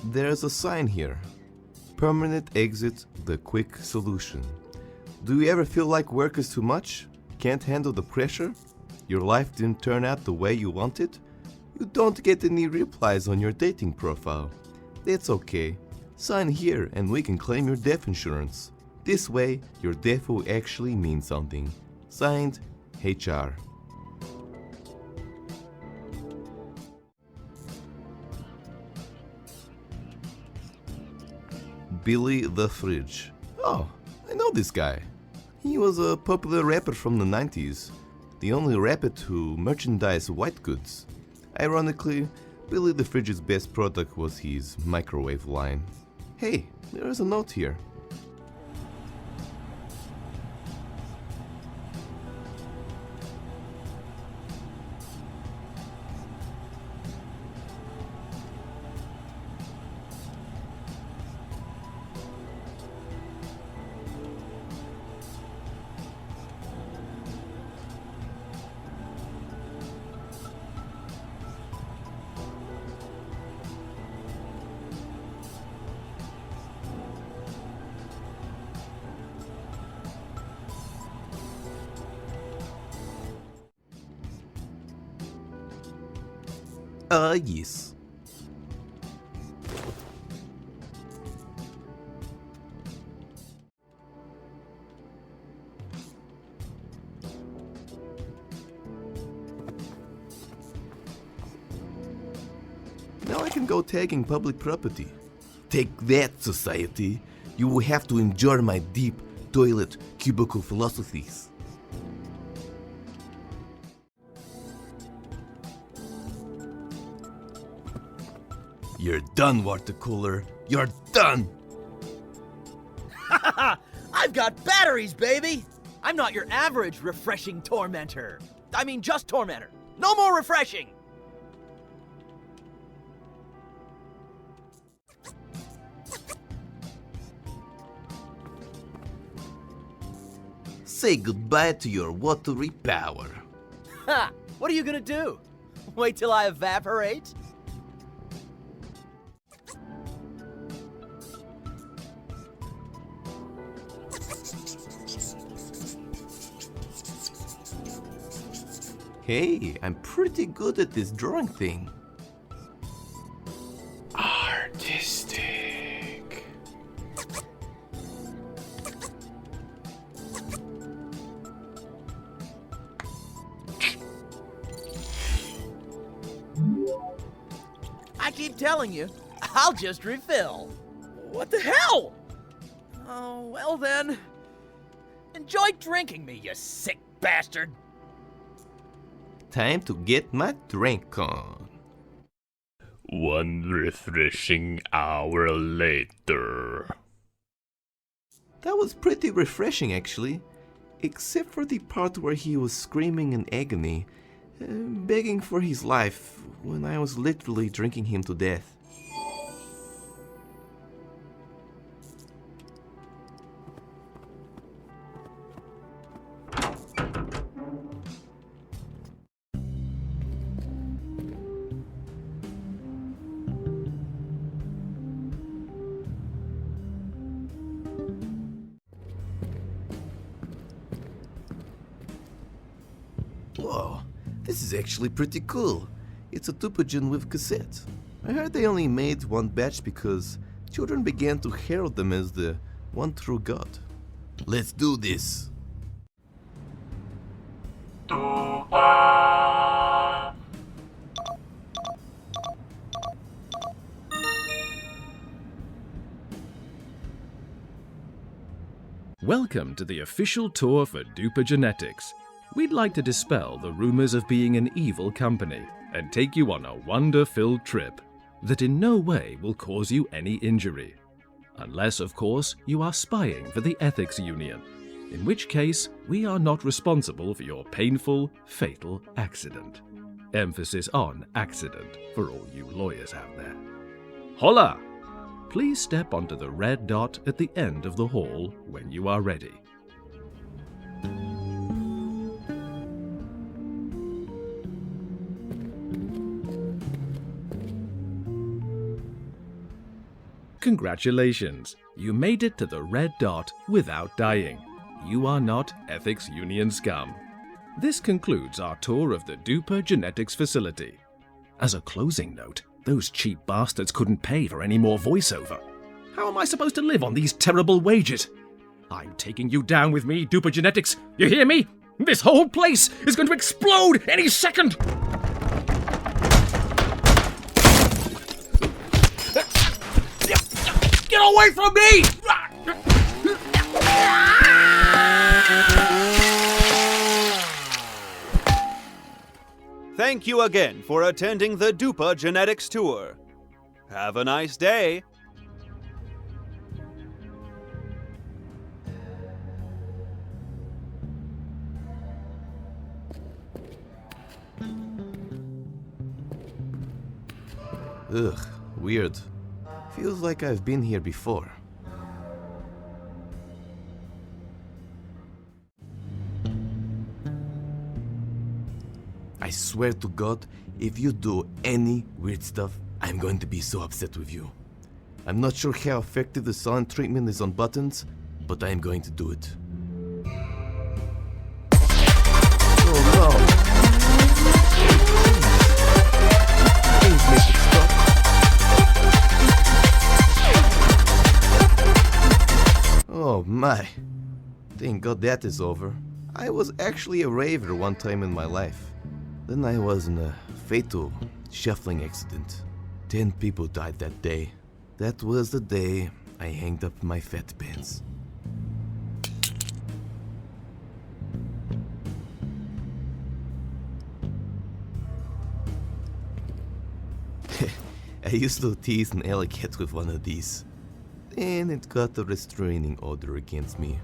There's a sign here. Permanent exit, the quick solution. Do you ever feel like work is too much? Can't handle the pressure? Your life didn't turn out the way you wanted? You don't get any replies on your dating profile. That's okay. Sign here and we can claim your death insurance. This way, your death will actually mean something. Signed, HR. Billy the Fridge. Oh, I know this guy. He was a popular rapper from the 90s. The only rapper to merchandise white goods. Ironically, Billy the Fridge's best product was his microwave line. Hey, there is a note here. Yes. Now I can go tagging public property. Take that, society. You will have to endure my deep toilet cubicle philosophies. You're done, water cooler. You're done! I've got batteries, baby! I'm not your average refreshing tormentor. I mean, just tormentor. No more refreshing! Say goodbye to your watery power. Ha! What are you gonna do? Wait till I evaporate? Hey, I'm pretty good at this drawing thing. Artistic. I keep telling you, I'll just refill. What the hell? Oh, well then. Enjoy drinking me, you sick bastard. Time to get my drink on. One refreshing hour later. That was pretty refreshing actually, except for the part where he was screaming in agony, begging for his life when I was literally drinking him to death. Whoa, this is actually pretty cool. It's a tupagen with cassette. I heard they only made one batch because children began to herald them as the one true God. Let's do this. Welcome to the official tour for Duper Genetics. We'd like to dispel the rumors of being an evil company and take you on a wonder-filled trip that in no way will cause you any injury. Unless, of course, you are spying for the Ethics Union, in which case we are not responsible for your painful, fatal accident. Emphasis on accident for all you lawyers out there. Hola! Please step onto the red dot at the end of the hall when you are ready. Congratulations! You made it to the red dot without dying. You are not Ethics Union scum. This concludes our tour of the Duper Genetics facility. As a closing note, those cheap bastards couldn't pay for any more voiceover. How am I supposed to live on these terrible wages? I'm taking you down with me, Duper Genetics. You hear me? This whole place is going to explode any second! Get away from me! Thank you again for attending the Duper Genetics Tour. Have a nice day. Ugh, weird. Feels like I've been here before. I swear to God, if you do any weird stuff, I'm going to be so upset with you. I'm not sure how effective the silent treatment is on buttons, but I'm going to do it. Oh no! Please make it stop. Oh my. Thank God that is over. I was actually a raver one time in my life. Then I was in a fatal shuffling accident. 10 people died that day. That was the day I hanged up my fat pants. I used to tease an alley cat with one of these. And it got a restraining order against me.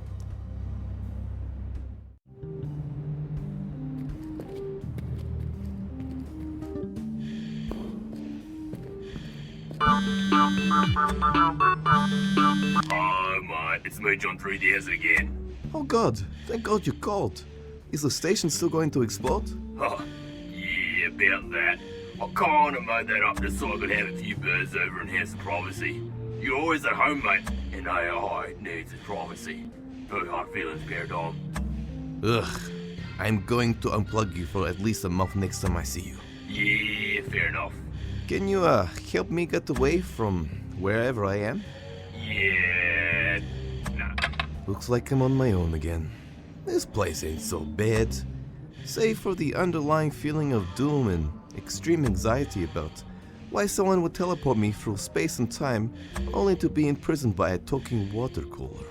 Oh my, it's me, John 3DS again. Oh God, thank God you called. Is the station still going to explode? Oh, yeah, about that. I kinda made that up just so I could have a few birds over and have some privacy. You're always at home, mate, and AI needs its privacy. No hard feelings, Paradigm. Ugh, I'm going to unplug you for at least a month next time I see you. Yeah, fair enough. Can you help me get away from wherever I am? Yeah, nah. Looks like I'm on my own again. This place ain't so bad. Save for the underlying feeling of doom and extreme anxiety about why someone would teleport me through space and time only to be imprisoned by a talking water cooler.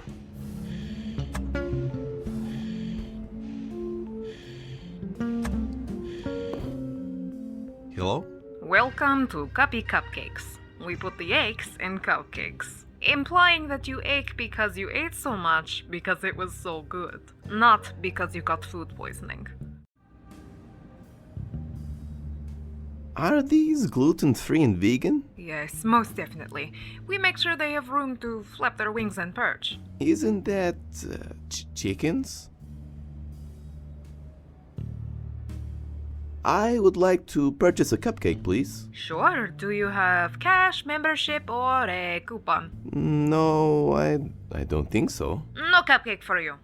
Hello? Welcome to Cuppy Cupcakes. We put the aches in cupcakes, implying that you ache because you ate so much because it was so good, not because you got food poisoning. Are these gluten-free and vegan? Yes, most definitely. We make sure they have room to flap their wings and perch. Isn't that chickens? I would like to purchase a cupcake, please. Sure, do you have cash, membership, or a coupon? No, I don't think so. No cupcake for you.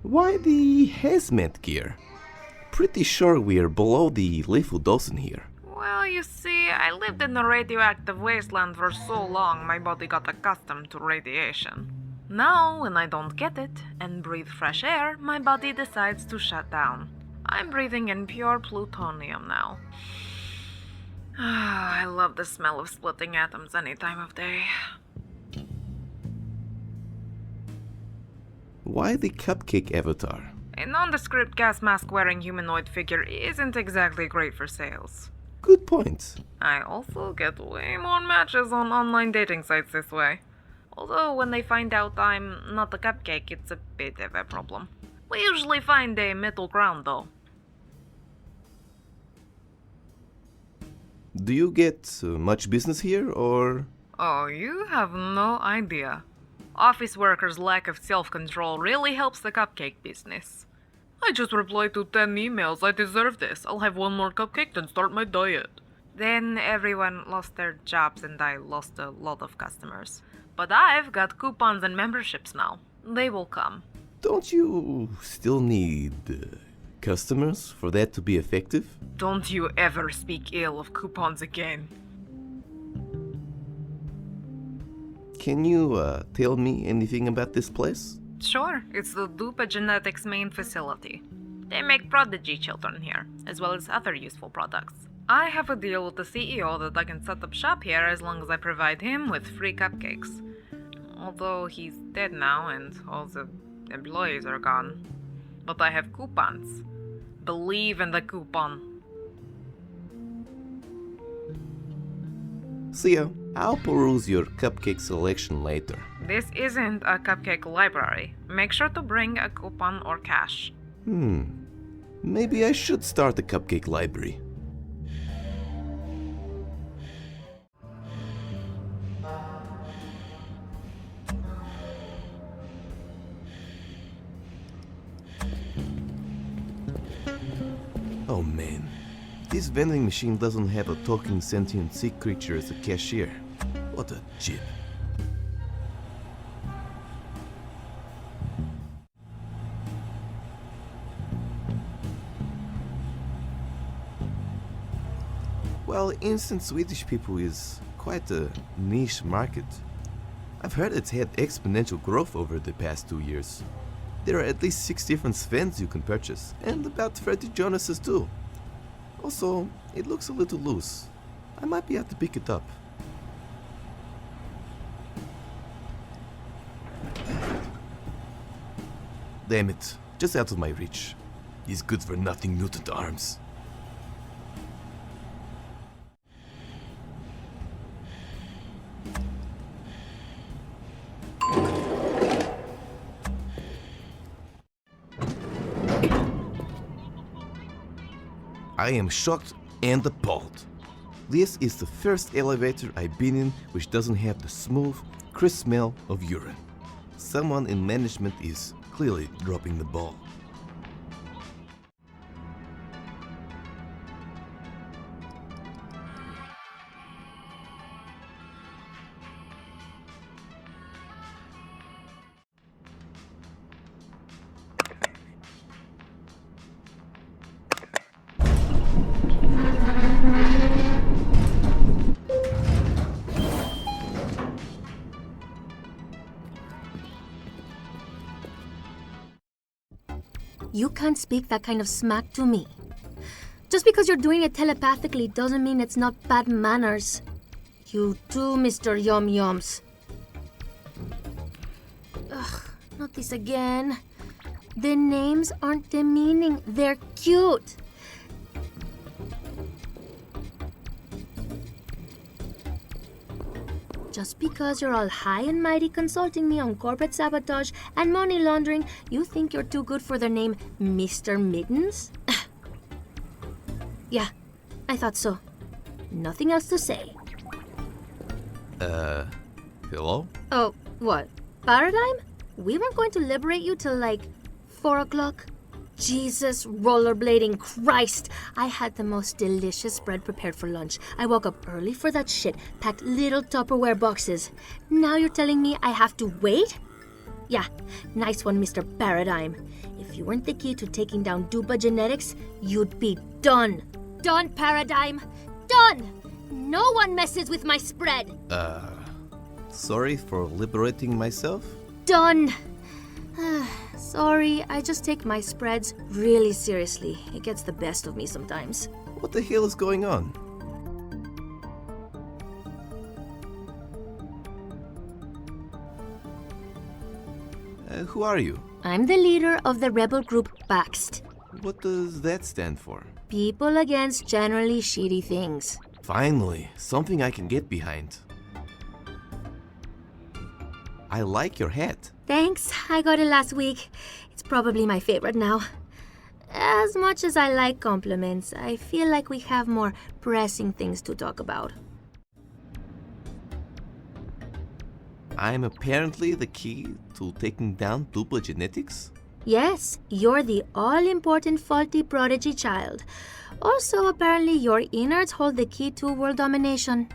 Why the hazmat gear? Pretty sure we're below the lethal dose in here. Well, you see, I lived in a radioactive wasteland for so long my body got accustomed to radiation. Now, when I don't get it and breathe fresh air, my body decides to shut down. I'm breathing in pure plutonium now. I love the smell of splitting atoms any time of day. Why the cupcake avatar? A nondescript gas mask wearing humanoid figure isn't exactly great for sales. Good point. I also get way more matches on online dating sites this way. Although when they find out I'm not a cupcake, it's a bit of a problem. We usually find a middle ground though. Do you get much business here, or...? Oh, you have no idea. Office workers' lack of self-control really helps the cupcake business. I just replied to 10 emails. I deserve this. I'll have one more cupcake, then start my diet. Then everyone lost their jobs and I lost a lot of customers. But I've got coupons and memberships now. They will come. Don't you still need customers for that to be effective? Don't you ever speak ill of coupons again. Can you tell me anything about this place? Sure, it's the Dupa Genetics main facility. They make prodigy children here, as well as other useful products. I have a deal with the CEO that I can set up shop here as long as I provide him with free cupcakes. Although he's dead now and all the employees are gone. But I have coupons. Believe in the coupon. See ya. I'll peruse your cupcake selection later. This isn't a cupcake library. Make sure to bring a coupon or cash. Maybe I should start a cupcake library. Oh man, this vending machine doesn't have a talking sentient sea creature as a cashier. What a chip. Well, instant Swedish people is quite a niche market. I've heard it's had exponential growth over the past 2 years. There are at least 6 different Svens you can purchase, and about 30 Jonases too. Also, it looks a little loose. I might be able to pick it up. Damn it, just out of my reach. These good for nothing mutant arms. I am shocked and appalled. This is the first elevator I've been in which doesn't have the smooth, crisp smell of urine. Someone in management is clearly dropping the ball. You can't speak that kind of smack to me. Just because you're doing it telepathically doesn't mean it's not bad manners. You too, Mr. Yum Yums. Ugh, not this again. The names aren't demeaning, they're cute. Just because you're all high and mighty consulting me on corporate sabotage and money laundering, you think you're too good for the name Mr. Mittens? Yeah, I thought so. Nothing else to say. Hello? Oh, what? Paradigm? We weren't going to liberate you till like 4 o'clock? Jesus, rollerblading Christ! I had the most delicious bread prepared for lunch. I woke up early for that shit, packed little Tupperware boxes. Now you're telling me I have to wait? Yeah, nice one, Mr. Paradigm. If you weren't the key to taking down Dupa Genetics, you'd be done. Done, Paradigm. Done! No one messes with my spread. Sorry for liberating myself? Done. Sorry, I just take my spreads really seriously. It gets the best of me sometimes. What the hell is going on? Who are you? I'm the leader of the rebel group Baxt. What does that stand for? People against generally shitty things. Finally, something I can get behind. I like your hat. Thanks, I got it last week. It's probably my favorite now. As much as I like compliments, I feel like we have more pressing things to talk about. I'm apparently the key to taking down Dupa Genetics? Yes, you're the all-important faulty prodigy child. Also, apparently your innards hold the key to world domination.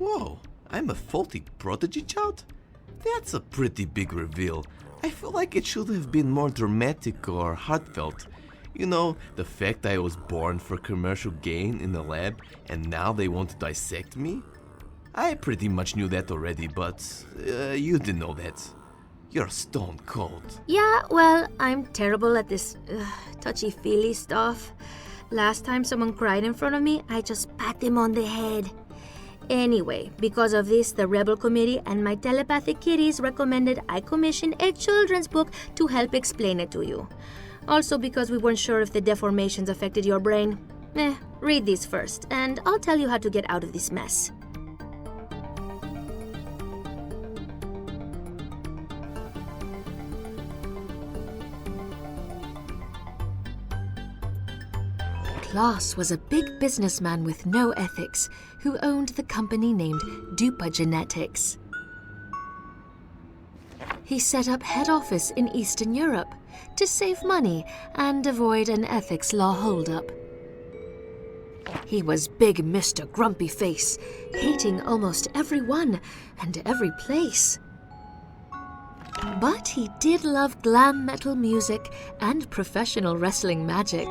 Whoa, I'm a faulty prodigy child? That's a pretty big reveal. I feel like it should have been more dramatic or heartfelt. You know, the fact I was born for commercial gain in a lab and now they want to dissect me? I pretty much knew that already, but you didn't know that. You're stone cold. Yeah, well, I'm terrible at this touchy-feely stuff. Last time someone cried in front of me, I just pat them on the head. Anyway, because of this, the Rebel Committee and my telepathic kitties recommended I commission a children's book to help explain it to you. Also because we weren't sure if the deformations affected your brain. Read these first, and I'll tell you how to get out of this mess. Krusz was a big businessman with no ethics who owned the company named Dupa Genetics. He set up head office in Eastern Europe to save money and avoid an ethics law holdup. He was big Mr. Grumpy Face, hating almost everyone and every place. But he did love glam metal music and professional wrestling magic.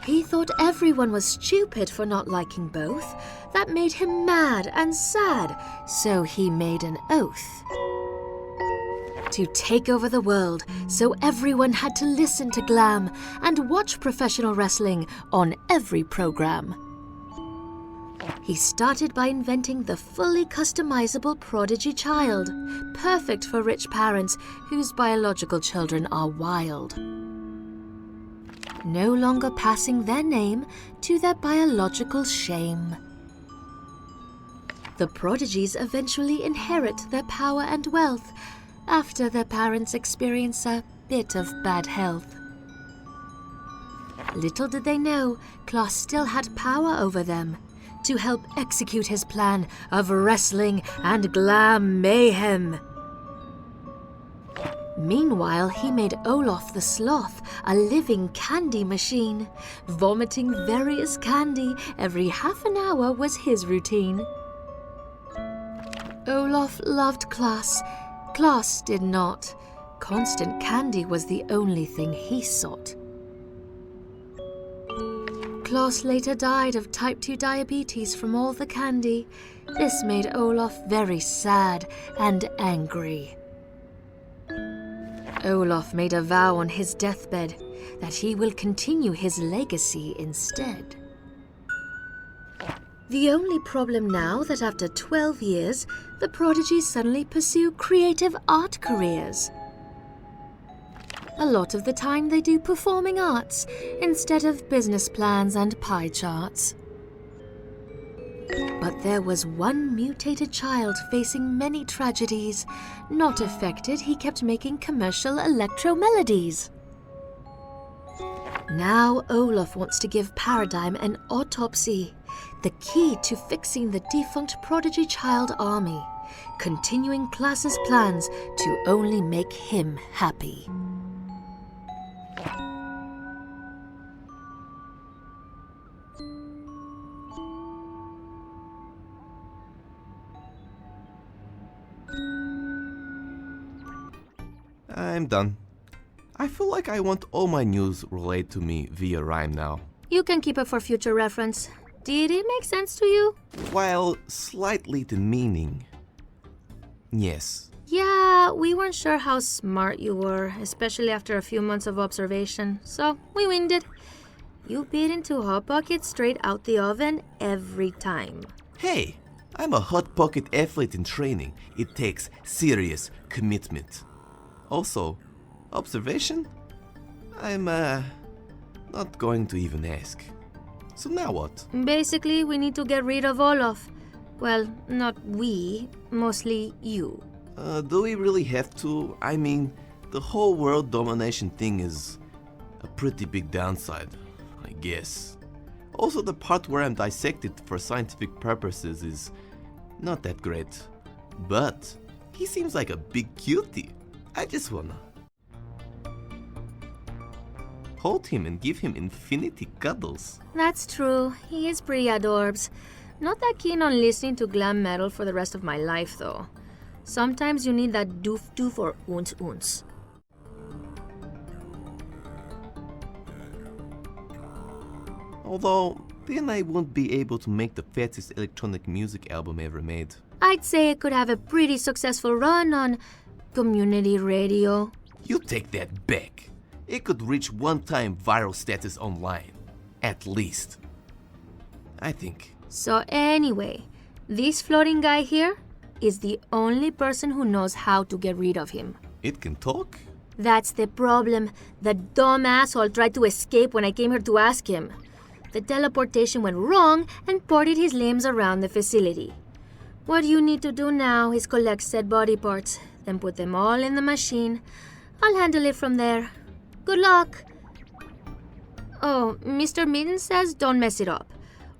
He thought everyone was stupid for not liking both. That made him mad and sad, so he made an oath to take over the world, so everyone had to listen to glam and watch professional wrestling on every program. He started by inventing the fully customizable prodigy child, perfect for rich parents whose biological children are wild, no longer passing their name to their biological shame. The prodigies eventually inherit their power and wealth after their parents experience a bit of bad health. Little did they know, Krusz still had power over them to help execute his plan of wrestling and glam mayhem. Meanwhile, he made Olaf the sloth a living candy machine. Vomiting various candy every half an hour was his routine. Olaf loved Krusz. Krusz did not. Constant candy was the only thing he sought. Krusz later died of type 2 diabetes from all the candy. This made Olaf very sad and angry. Olaf made a vow on his deathbed that he will continue his legacy instead. The only problem now that after 12 years, the prodigies suddenly pursue creative art careers. A lot of the time they do performing arts instead of business plans and pie charts. But there was one mutated child facing many tragedies. Not affected, he kept making commercial electro melodies. Now Olaf wants to give Paradigm an autopsy, the key to fixing the defunct prodigy child army, continuing Krusz's plans to only make him happy. I'm done. I feel like I want all my news relayed to me via rhyme now. You can keep it for future reference. Did it make sense to you? While slightly demeaning. Yes. Yeah, we weren't sure how smart you were, especially after a few months of observation, so we winged it. You bit into Hot Pocket straight out the oven every time. Hey, I'm a Hot Pocket athlete in training. It takes serious commitment. Also, observation? I'm not going to even ask. So now what? Basically, we need to get rid of Olaf. Well, not we, mostly you. Do we really have to? I mean, the whole world domination thing is a pretty big downside, I guess. Also, the part where I'm dissected for scientific purposes is not that great. But he seems like a big cutie. I just wanna... hold him and give him infinity cuddles. That's true. He is pretty adorbs. Not that keen on listening to glam metal for the rest of my life, though. Sometimes you need that doof or oons. Although, then I won't be able to make the fattest electronic music album ever made. I'd say it could have a pretty successful run on community radio. You take that back. It could reach one-time viral status online. At least. I think. So anyway, this floating guy here is the only person who knows how to get rid of him. It can talk? That's the problem. The dumb asshole tried to escape when I came here to ask him. The teleportation went wrong and ported his limbs around the facility. What you need to do now is collect said body parts, then put them all in the machine. I'll handle it from there. Good luck! Oh, Mr. Mitten says don't mess it up,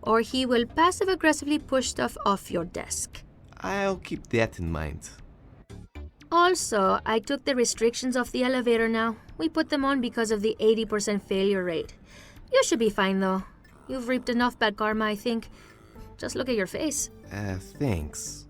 or he will passive-aggressively push stuff off your desk. I'll keep that in mind. Also, I took the restrictions off the elevator now. We put them on because of the 80% failure rate. You should be fine though. You've reaped enough bad karma, I think. Just look at your face. Thanks.